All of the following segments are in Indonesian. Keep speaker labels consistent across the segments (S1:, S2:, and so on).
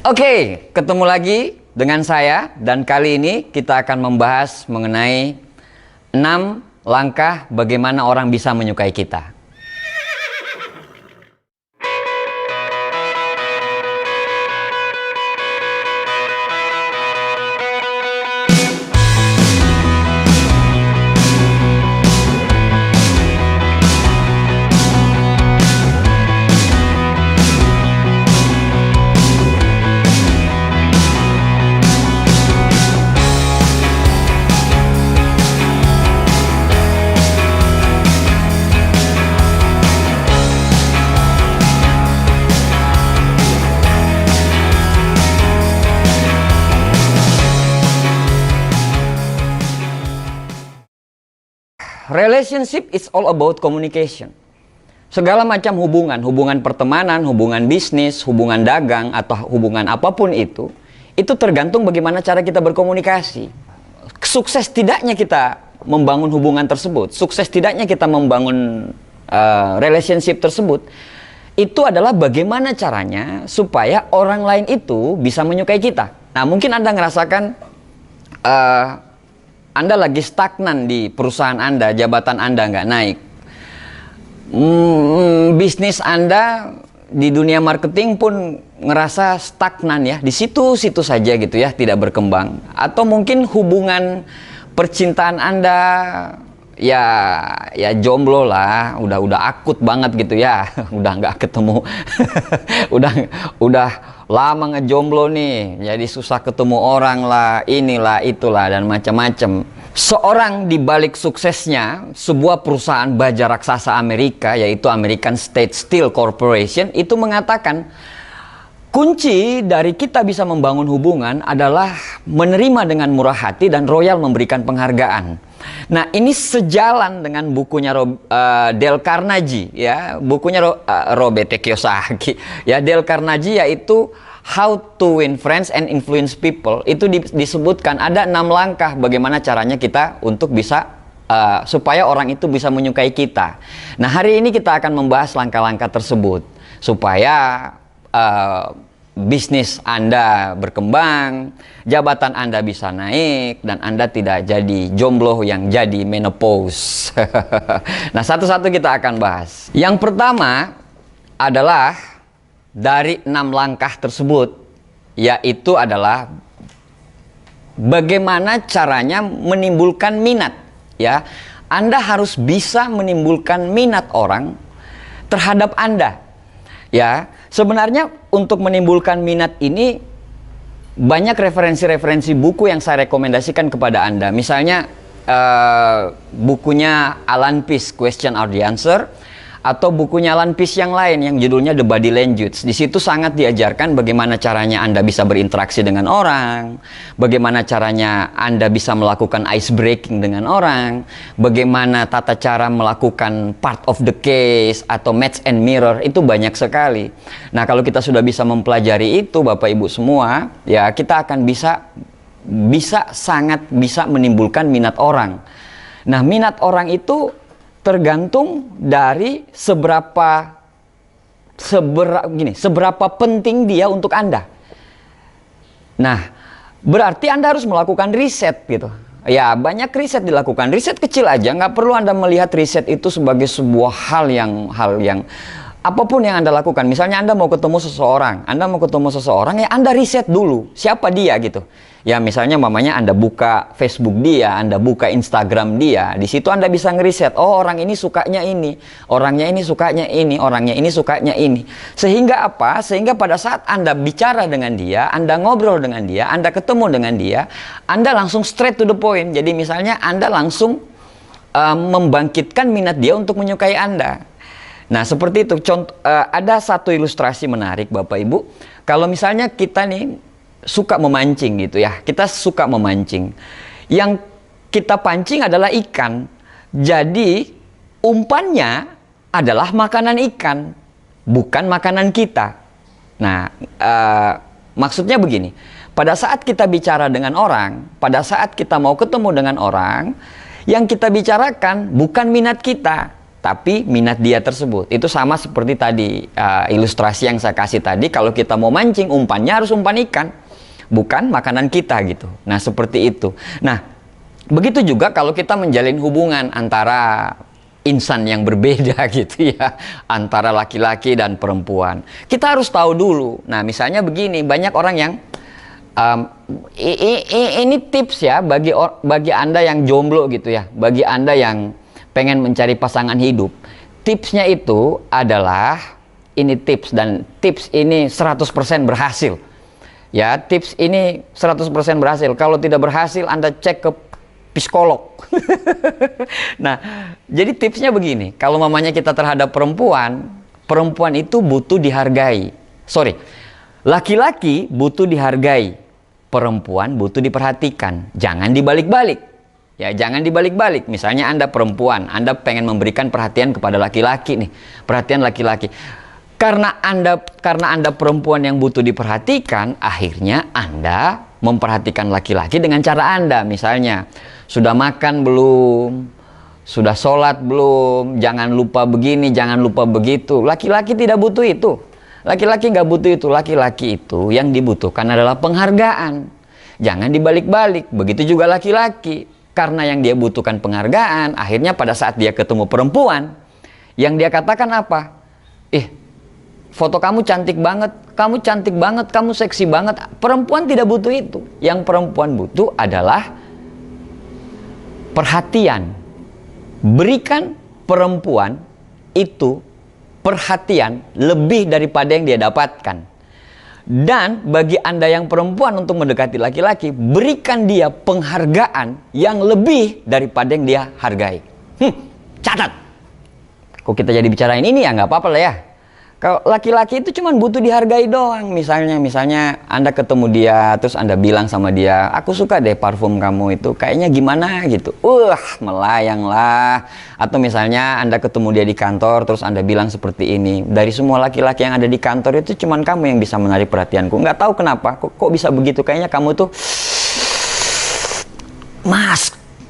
S1: Oke, ketemu lagi dengan saya dan kali ini kita akan membahas mengenai 6 langkah bagaimana orang bisa menyukai kita. Relationship is all about communication. Segala macam hubungan pertemanan, hubungan bisnis, hubungan dagang, atau hubungan apapun itu tergantung bagaimana cara kita berkomunikasi. Sukses tidaknya kita membangun hubungan tersebut, sukses tidaknya kita membangun relationship tersebut, itu adalah bagaimana caranya supaya orang lain itu bisa menyukai kita. Nah, mungkin Anda ngerasakan Anda lagi stagnan di perusahaan Anda, jabatan Anda nggak naik. Bisnis Anda di dunia marketing pun ngerasa stagnan ya, di situ-situ saja gitu ya, tidak berkembang. Atau mungkin hubungan percintaan Anda ya jomblo lah, udah akut banget gitu ya, udah nggak ketemu, udah lama ngejomblo nih, jadi susah ketemu orang lah, inilah itulah dan macam-macam. Seorang di balik suksesnya sebuah perusahaan baja raksasa Amerika, yaitu American State Steel Corporation, itu mengatakan kunci dari kita bisa membangun hubungan adalah menerima dengan murah hati dan royal memberikan penghargaan. Nah, ini sejalan dengan bukunya Dale Carnegie ya, bukunya Robert Kiyosaki ya, Dale Carnegie, yaitu How to Win Friends and Influence People. Itu disebutkan ada 6 langkah bagaimana caranya kita untuk bisa supaya orang itu bisa menyukai kita. Nah, hari ini kita akan membahas langkah-langkah tersebut supaya bisnis Anda berkembang, jabatan Anda bisa naik, dan Anda tidak jadi jomblo yang jadi menopause. Nah, satu-satu kita akan bahas. Yang pertama adalah dari 6 langkah tersebut, yaitu adalah bagaimana caranya menimbulkan minat. Ya, Anda harus bisa menimbulkan minat orang terhadap Anda. Ya, sebenarnya untuk menimbulkan minat ini banyak referensi-referensi buku yang saya rekomendasikan kepada Anda. Misalnya bukunya Alan Peace, Question or the Answer, atau bukunya Alan Peace yang lain yang judulnya The Body Language. Di situ sangat diajarkan bagaimana caranya Anda bisa berinteraksi dengan orang, bagaimana caranya Anda bisa melakukan ice breaking dengan orang, bagaimana tata cara melakukan part of the case atau match and mirror, itu banyak sekali. Nah, kalau kita sudah bisa mempelajari itu, Bapak Ibu semua, ya kita akan sangat bisa menimbulkan minat orang. Nah, minat orang itu tergantung dari seberapa penting dia untuk Anda. Nah, berarti Anda harus melakukan riset gitu. Ya, banyak riset dilakukan. Riset kecil aja, nggak perlu Anda melihat riset itu sebagai sebuah hal yang apapun yang Anda lakukan. Misalnya Anda mau ketemu seseorang, ya Anda riset dulu siapa dia gitu. Ya, misalnya mamanya Anda buka Facebook dia, Anda buka Instagram dia. Di situ Anda bisa ngeriset, oh orang ini sukanya ini, orangnya ini sukanya ini, orangnya ini sukanya ini. Sehingga apa? Sehingga pada saat Anda bicara dengan dia, Anda ngobrol dengan dia, Anda ketemu dengan dia, Anda langsung straight to the point. Jadi misalnya Anda langsung membangkitkan minat dia untuk menyukai Anda. Nah, seperti itu. Ada satu ilustrasi menarik, Bapak Ibu. Kalau misalnya kita nih suka memancing gitu ya, kita suka memancing. Yang kita pancing adalah ikan. Jadi umpannya adalah makanan ikan, bukan makanan kita. Nah, maksudnya begini. Pada saat kita bicara dengan orang, pada saat kita mau ketemu dengan orang, yang kita bicarakan bukan minat kita, tapi minat dia tersebut. Itu sama seperti tadi ilustrasi yang saya kasih tadi, kalau kita mau mancing, umpannya harus umpan ikan, bukan makanan kita gitu. Nah, seperti itu. Nah, begitu juga kalau kita menjalin hubungan antara insan yang berbeda gitu ya, antara laki-laki dan perempuan. Kita harus tahu dulu. Nah, misalnya begini, banyak orang yang ini tips ya bagi Anda yang jomblo gitu ya, bagi Anda yang pengen mencari pasangan hidup. Tipsnya itu adalah, ini tips, dan tips ini 100% berhasil. Ya, tips ini 100% berhasil. Kalau tidak berhasil, Anda cek ke psikolog. Nah, jadi tipsnya begini. Kalau mamanya kita terhadap perempuan, perempuan itu butuh dihargai. Sorry, laki-laki butuh dihargai, perempuan butuh diperhatikan. Jangan dibalik-balik. Ya, jangan dibalik-balik. Misalnya Anda perempuan, Anda pengen memberikan perhatian kepada laki-laki nih. Perhatian laki-laki. Karena Anda perempuan yang butuh diperhatikan, akhirnya Anda memperhatikan laki-laki dengan cara Anda. Misalnya, sudah makan belum? Sudah sholat belum? Jangan lupa begini, jangan lupa begitu. Laki-laki tidak butuh itu. Laki-laki nggak butuh itu. Laki-laki itu yang dibutuhkan adalah penghargaan. Jangan dibalik-balik. Begitu juga laki-laki. Karena yang dia butuhkan penghargaan, akhirnya pada saat dia ketemu perempuan, yang dia katakan apa? Foto kamu cantik banget, kamu cantik banget, kamu seksi banget. Perempuan tidak butuh itu. Yang perempuan butuh adalah perhatian. Berikan perempuan itu perhatian lebih daripada yang dia dapatkan. Dan bagi Anda yang perempuan untuk mendekati laki-laki, berikan dia penghargaan yang lebih daripada yang dia hargai. Catat. Kok kita jadi bicarain ini ya, nggak apa-apa lah ya. Kalau laki-laki itu cuma butuh dihargai doang. Misalnya Anda ketemu dia, terus Anda bilang sama dia, aku suka deh parfum kamu itu, kayaknya gimana gitu. Melayang lah. Atau misalnya Anda ketemu dia di kantor, terus Anda bilang seperti ini, dari semua laki-laki yang ada di kantor itu cuman kamu yang bisa menarik perhatianku. Nggak tahu kenapa, kok bisa begitu, kayaknya kamu tuh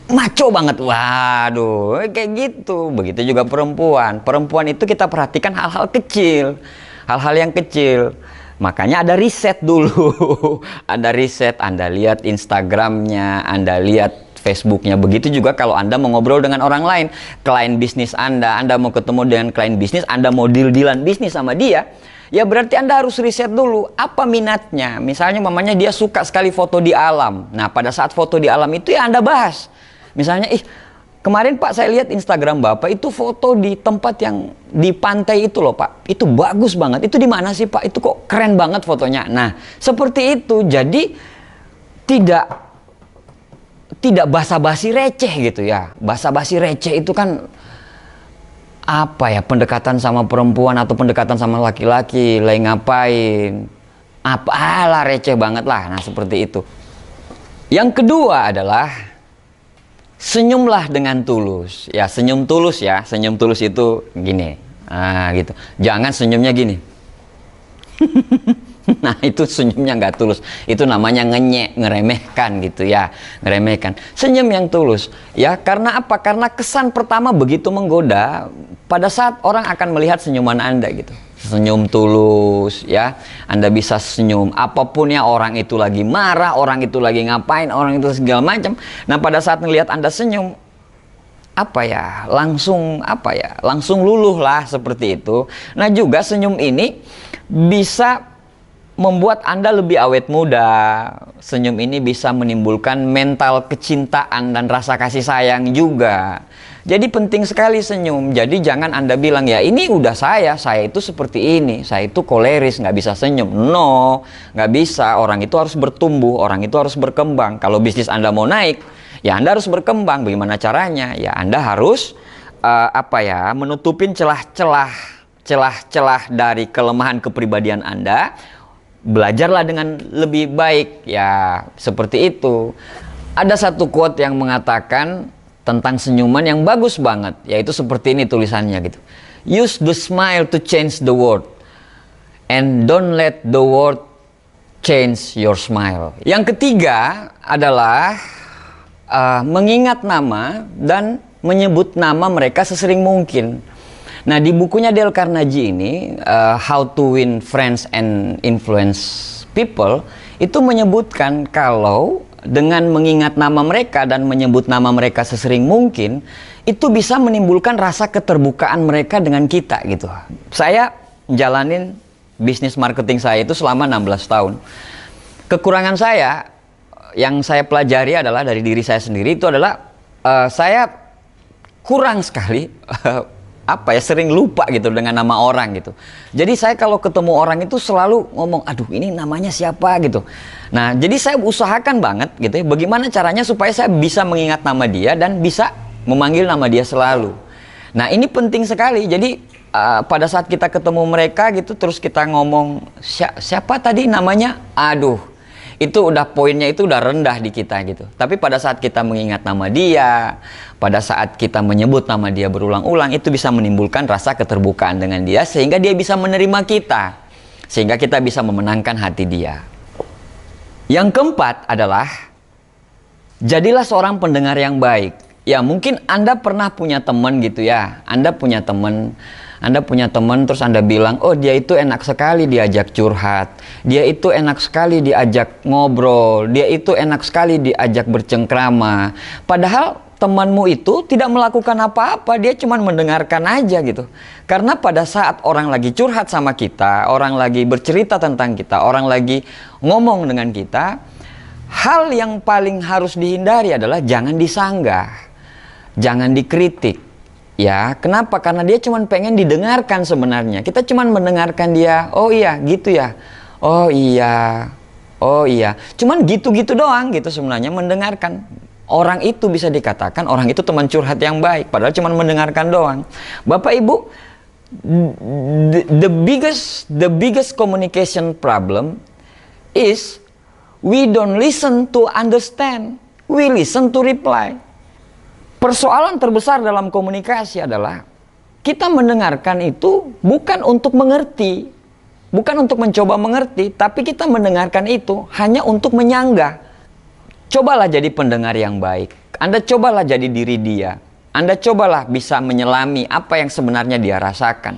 S1: maco banget. Waduh, kayak gitu. Begitu juga perempuan. Perempuan itu kita perhatikan hal-hal kecil, hal-hal yang kecil. Makanya ada riset dulu. Ada riset, Anda lihat Instagramnya, Anda lihat Facebooknya. Begitu juga kalau Anda mau ngobrol dengan orang lain, klien bisnis Anda mau ketemu dengan klien bisnis, Anda mau deal-dealan bisnis sama dia, ya berarti Anda harus riset dulu apa minatnya. Misalnya mamanya dia suka sekali foto di alam. Nah, pada saat foto di alam itu ya Anda bahas. Misalnya, kemarin Pak saya lihat Instagram Bapak itu foto di tempat yang di pantai itu loh Pak. Itu bagus banget. Itu di mana sih Pak? Itu kok keren banget fotonya. Nah, seperti itu. Jadi tidak basa-basi receh gitu ya. Basa-basi receh itu kan apa ya, pendekatan sama perempuan atau pendekatan sama laki-laki, lagi ngapain? Apalah, receh banget lah. Nah, seperti itu. Yang kedua adalah senyumlah dengan tulus. Ya, senyum tulus ya. Senyum tulus itu gini. Gitu. Jangan senyumnya gini. Nah, itu senyumnya nggak tulus. Itu namanya ngenyek, ngeremehkan gitu ya. Ngeremehkan. Senyum yang tulus. Ya, karena apa? Karena kesan pertama begitu menggoda pada saat orang akan melihat senyuman Anda gitu. Senyum tulus ya. Anda bisa senyum apapun ya, orang itu lagi marah, orang itu lagi ngapain, orang itu segala macam. Nah, pada saat melihat Anda senyum, langsung luluh lah, seperti itu. Nah, juga senyum ini bisa membuat Anda lebih awet muda. Senyum ini bisa menimbulkan mental kecintaan dan rasa kasih sayang juga. Jadi penting sekali senyum. Jadi jangan Anda bilang, ya ini udah saya itu seperti ini, saya itu koleris, nggak bisa senyum. No, nggak bisa. Orang itu harus bertumbuh, orang itu harus berkembang. Kalau bisnis Anda mau naik, ya Anda harus berkembang. Bagaimana caranya? Ya Anda harus menutupin celah-celah dari kelemahan kepribadian Anda. Belajarlah dengan lebih baik, ya seperti itu. Ada satu quote yang mengatakan tentang senyuman yang bagus banget, yaitu seperti ini tulisannya gitu. Use the smile to change the world, and don't let the world change your smile. Yang ketiga adalah mengingat nama dan menyebut nama mereka sesering mungkin. Nah, di bukunya Dale Carnegie ini, How to Win Friends and Influence People, itu menyebutkan kalau dengan mengingat nama mereka dan menyebut nama mereka sesering mungkin, itu bisa menimbulkan rasa keterbukaan mereka dengan kita gitu. Saya jalanin bisnis marketing saya itu selama 16 tahun. Kekurangan saya yang saya pelajari adalah dari diri saya sendiri, itu adalah saya kurang sekali sering lupa gitu dengan nama orang gitu. Jadi saya kalau ketemu orang itu selalu ngomong, aduh ini namanya siapa gitu. Nah, jadi saya usahakan banget gitu ya, bagaimana caranya supaya saya bisa mengingat nama dia dan bisa memanggil nama dia selalu. Nah, ini penting sekali. Jadi pada saat kita ketemu mereka gitu, terus kita ngomong, siapa tadi namanya? Aduh, itu udah poinnya itu udah rendah di kita gitu. Tapi pada saat kita mengingat nama dia, pada saat kita menyebut nama dia berulang-ulang, itu bisa menimbulkan rasa keterbukaan dengan dia, sehingga dia bisa menerima kita, sehingga kita bisa memenangkan hati dia. Yang keempat adalah, jadilah seorang pendengar yang baik. Ya, mungkin Anda pernah punya teman gitu ya. Anda punya teman terus Anda bilang, oh dia itu enak sekali diajak curhat, dia itu enak sekali diajak ngobrol, dia itu enak sekali diajak bercengkrama. Padahal temanmu itu tidak melakukan apa-apa, dia cuma mendengarkan aja gitu. Karena pada saat orang lagi curhat sama kita, orang lagi bercerita tentang kita, orang lagi ngomong dengan kita, hal yang paling harus dihindari adalah jangan disanggah, jangan dikritik. Ya, kenapa? Karena dia cuma pengen didengarkan sebenarnya. Kita cuma mendengarkan dia, oh iya, gitu ya. Oh iya. Oh iya. Cuman gitu-gitu doang gitu sebenarnya, mendengarkan. Orang itu bisa dikatakan, orang itu teman curhat yang baik. Padahal cuma mendengarkan doang. Bapak Ibu, the biggest communication problem is we don't listen to understand. We listen to reply. Persoalan terbesar dalam komunikasi adalah kita mendengarkan itu bukan untuk mengerti, bukan untuk mencoba mengerti, tapi kita mendengarkan itu hanya untuk menyanggah. Cobalah jadi pendengar yang baik. Anda cobalah jadi diri dia. Anda cobalah bisa menyelami apa yang sebenarnya dia rasakan.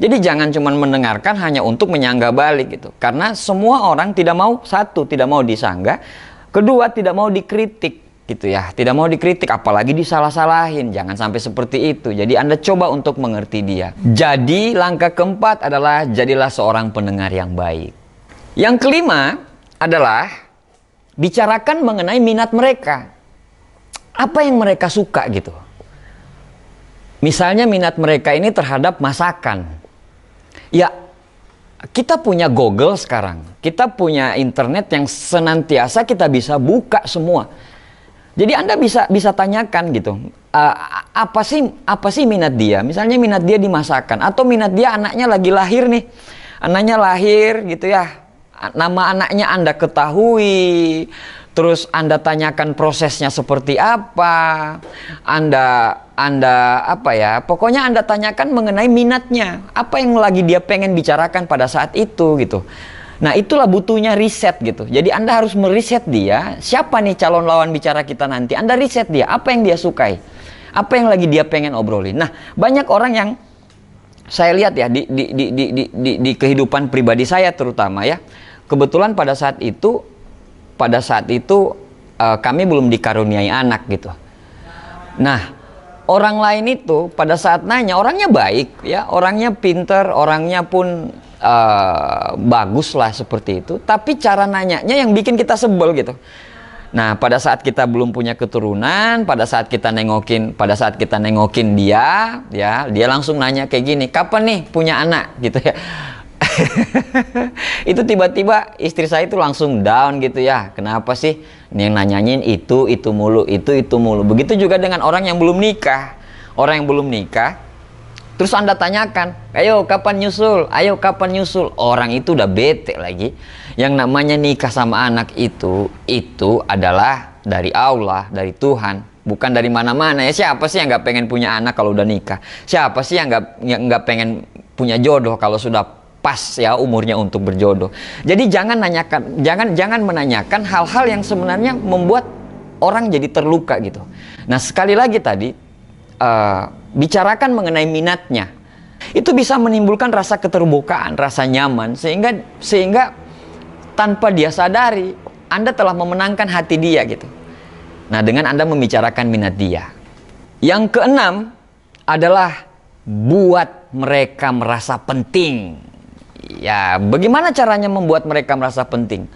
S1: Jadi jangan cuma mendengarkan hanya untuk menyanggah balik gitu. Karena semua orang tidak mau, satu, tidak mau disanggah, kedua, tidak mau dikritik. Gitu ya, tidak mau dikritik, apalagi disalah-salahin. Jangan sampai seperti itu. Jadi Anda coba untuk mengerti dia. Jadi langkah keempat adalah jadilah seorang pendengar yang baik. Yang kelima adalah bicarakan mengenai minat mereka. Apa yang mereka suka gitu. Misalnya minat mereka ini terhadap masakan. Ya, kita punya Google sekarang. Kita punya internet yang senantiasa kita bisa buka semua. Jadi Anda bisa tanyakan gitu, apa sih minat dia? Misalnya minat dia di masakan, atau minat dia anaknya lagi lahir nih, anaknya lahir gitu ya, nama anaknya Anda ketahui, terus Anda tanyakan prosesnya seperti apa, pokoknya Anda tanyakan mengenai minatnya, apa yang lagi dia pengen bicarakan pada saat itu gitu. Nah, itulah butuhnya riset gitu. Jadi Anda harus meriset dia, siapa nih calon lawan bicara kita nanti. Anda riset dia, apa yang dia sukai, apa yang lagi dia pengen obrolin. Nah, banyak orang yang saya lihat ya di kehidupan pribadi saya terutama ya. Kebetulan pada saat itu kami belum dikaruniai anak gitu. Nah, orang lain itu pada saat nanya, orangnya baik ya, orangnya pinter, orangnya pun bagus lah seperti itu, tapi cara nanyanya yang bikin kita sebel gitu. Nah, pada saat kita belum punya keturunan, pada saat kita nengokin dia, ya, dia langsung nanya kayak gini, kapan nih punya anak gitu ya. Itu tiba-tiba istri saya itu langsung down gitu ya. Kenapa sih yang nanyain itu mulu. Begitu juga dengan orang yang belum nikah. Orang yang belum nikah, terus Anda tanyakan, ayo kapan nyusul, orang itu udah bete lagi. Yang namanya nikah sama anak itu adalah dari Allah, dari Tuhan, bukan dari mana-mana ya. Siapa sih yang nggak pengen punya anak kalau udah nikah? Siapa sih yang nggak pengen punya jodoh kalau sudah pas ya umurnya untuk berjodoh? Jadi jangan menanyakan hal-hal yang sebenarnya membuat orang jadi terluka gitu. Nah, sekali lagi tadi, bicarakan mengenai minatnya, itu bisa menimbulkan rasa keterbukaan, rasa nyaman, sehingga tanpa dia sadari Anda telah memenangkan hati dia gitu. Nah, dengan Anda membicarakan minat dia. Yang keenam adalah buat mereka merasa penting. Ya, bagaimana caranya membuat mereka merasa penting?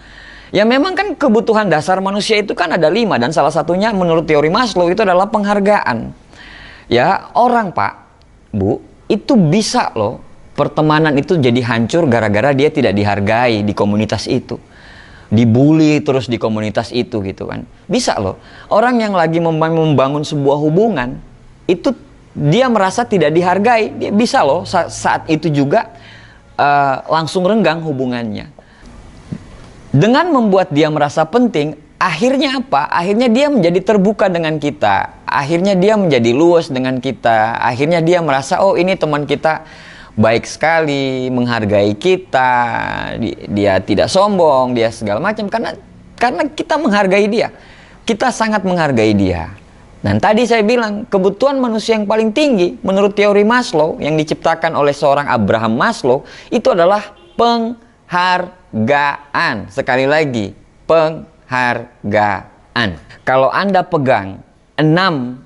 S1: Ya, memang kan kebutuhan dasar manusia itu kan ada 5, dan salah satunya menurut teori Maslow itu adalah penghargaan. Ya, orang Pak, Bu, itu bisa loh pertemanan itu jadi hancur gara-gara dia tidak dihargai di komunitas itu. Dibully terus di komunitas itu gitu kan. Bisa loh. Orang yang lagi membangun sebuah hubungan, itu dia merasa tidak dihargai, dia bisa loh saat itu juga langsung renggang hubungannya. Dengan membuat dia merasa penting, akhirnya apa? Akhirnya dia menjadi terbuka dengan kita. Akhirnya dia menjadi luas dengan kita. Akhirnya dia merasa, oh ini teman kita baik sekali, menghargai kita, dia tidak sombong, dia segala macam. Karena kita menghargai dia. Kita sangat menghargai dia. Dan tadi saya bilang, kebutuhan manusia yang paling tinggi menurut teori Maslow yang diciptakan oleh seorang Abraham Maslow itu adalah penghargaan. Sekali lagi, penghargaan. Kalau Anda pegang 6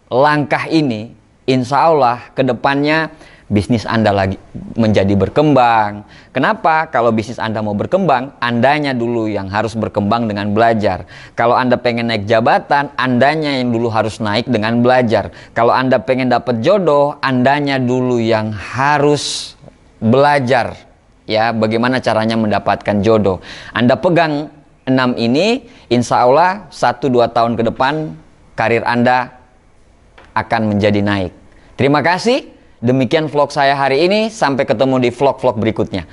S1: langkah ini, insya Allah ke depannya bisnis Anda lagi menjadi berkembang. Kenapa? Kalau bisnis Anda mau berkembang, Andanya dulu yang harus berkembang dengan belajar. Kalau Anda pengen naik jabatan, Andanya yang dulu harus naik dengan belajar. Kalau Anda pengen dapat jodoh, Andanya dulu yang harus belajar. Ya, bagaimana caranya mendapatkan jodoh. Anda pegang 6 ini, insya Allah 1-2 tahun ke depan, karir Anda akan menjadi naik. Terima kasih. Demikian vlog saya hari ini. Sampai ketemu di vlog-vlog berikutnya.